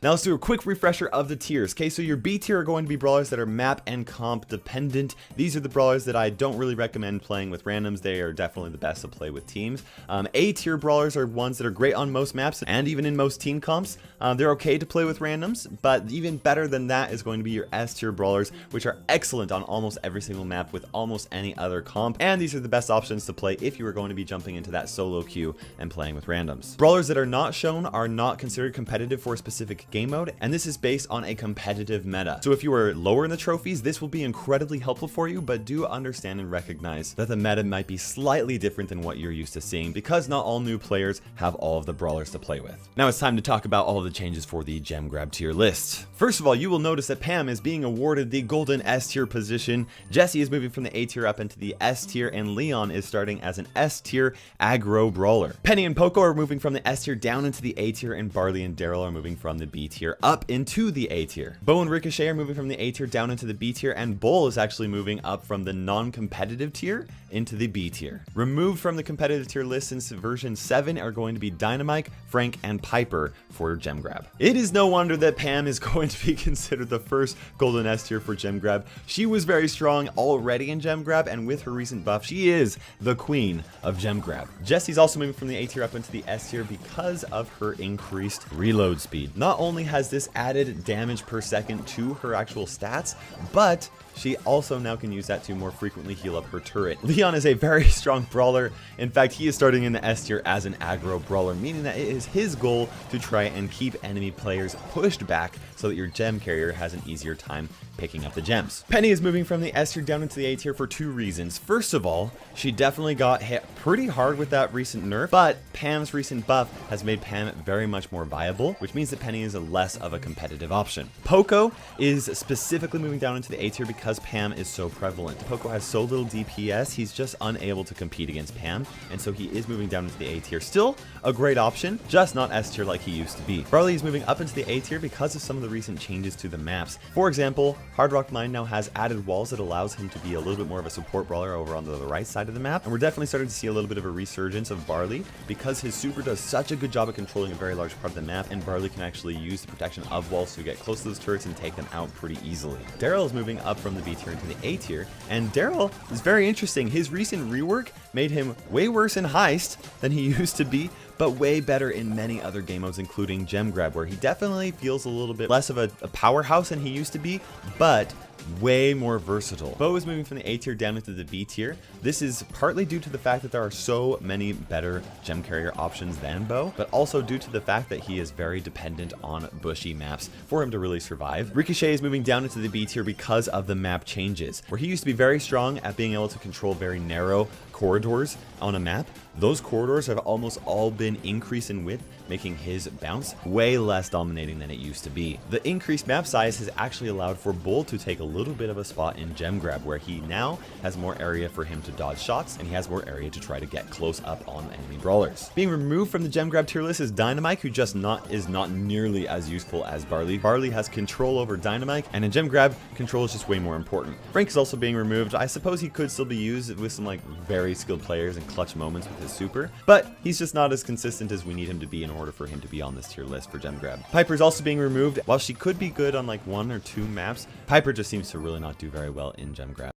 Now let's do a quick refresher of the tiers. Okay, so your B tier are going to be brawlers that are map and comp dependent. These are the brawlers that I don't really recommend playing with randoms. They are definitely the best to play with teams. A tier brawlers are ones that are great on most maps and even in most team comps. They're okay to play with randoms, but even better than that is going to be your S tier brawlers, which are excellent on almost every single map with almost any other comp. And these are the best options to play if you are going to be jumping into that solo queue and playing with randoms. Brawlers that are not shown are not considered competitive for a specific game mode, and this is based on a competitive meta. So if you are lower in the trophies, this will be incredibly helpful for you, but do understand and recognize that the meta might be slightly different than what you're used to seeing, because not all new players have all of the brawlers to play with. Now it's time to talk about all of the changes for the gem grab tier list. First of all, you will notice that Pam is being awarded the golden S tier position. Jesse is moving from the A tier up into the S tier, and Leon is starting as an S tier aggro brawler. Penny and Poco are moving from the S tier down into the A tier, and Barley and Daryl are moving from the B tier up into the A tier. Bo and Ricochet are moving from the A tier down into the B tier, and Bull is actually moving up from the non-competitive tier into the B tier. Removed from the competitive tier list since version 7 are going to be Dynamite, Frank, and Piper for gem grab. It is no wonder that Pam is going to be considered the first golden S tier for gem grab. She was very strong already in gem grab, and with her recent buff, she is the queen of gem grab. Jesse's also moving from the A tier up into the S tier because of her increased reload speed. Not only has this added damage per second to her actual stats, but she also now can use that to more frequently heal up her turret. Leon is a very strong brawler. In fact, he is starting in the S tier as an aggro brawler, meaning that it is his goal to try and keep enemy players pushed back so that your gem carrier has an easier time picking up the gems. Penny is moving from the S tier down into the A tier for 2 reasons. First of all, she definitely got hit pretty hard with that recent nerf, but Pam's recent buff has made Pam very much more viable, which means that Penny is less of a competitive option. Poco is specifically moving down into the A tier because Pam is so prevalent. Poco has so little DPS, he's just unable to compete against Pam, and so he is moving down into the A tier. Still a great option, just not S tier like he used to be. Barley is moving up into the A tier because of some of the recent changes to the maps. For example, Hard Rock Mine now has added walls that allows him to be a little bit more of a support brawler over on the right side of the map, and we're definitely starting to see a little bit of a resurgence of Barley because his super does such a good job at controlling a very large part of the map, and Barley can actually use the protection of walls to get close to those turrets and take them out pretty easily. Daryl is moving up from the B tier into the A tier, and Daryl is very interesting. His recent rework made him way worse in Heist than he used to be, but way better in many other game modes, including gem grab, where he definitely feels a little bit less of a powerhouse than he used to be, but way more versatile. Bo is moving from the A tier down into the B tier. This is partly due to the fact that there are so many better gem carrier options than Bo, but also due to the fact that he is very dependent on bushy maps for him to really survive. Ricochet is moving down into the B tier because of the map changes, where he used to be very strong at being able to control very narrow corridors on a map. Those corridors have almost all been increased in width, making his bounce way less dominating than it used to be. The increased map size has actually allowed for Bull to take a little bit of a spot in gem grab, where he now has more area for him to dodge shots, and he has more area to try to get close up on enemy brawlers. Being removed from the gem grab tier list is Dynamite, who just is not nearly as useful as Barley. Barley has control over Dynamite, and in gem grab, control is just way more important. Frank is also being removed. I suppose he could still be used with some like very skilled players and clutch moments with his super, but he's just not as consistent as we need him to be in order for him to be on this tier list for gem grab. Piper is also being removed. While she could be good on like 1 or 2 maps, Piper just seems to really not do very well in gem grab.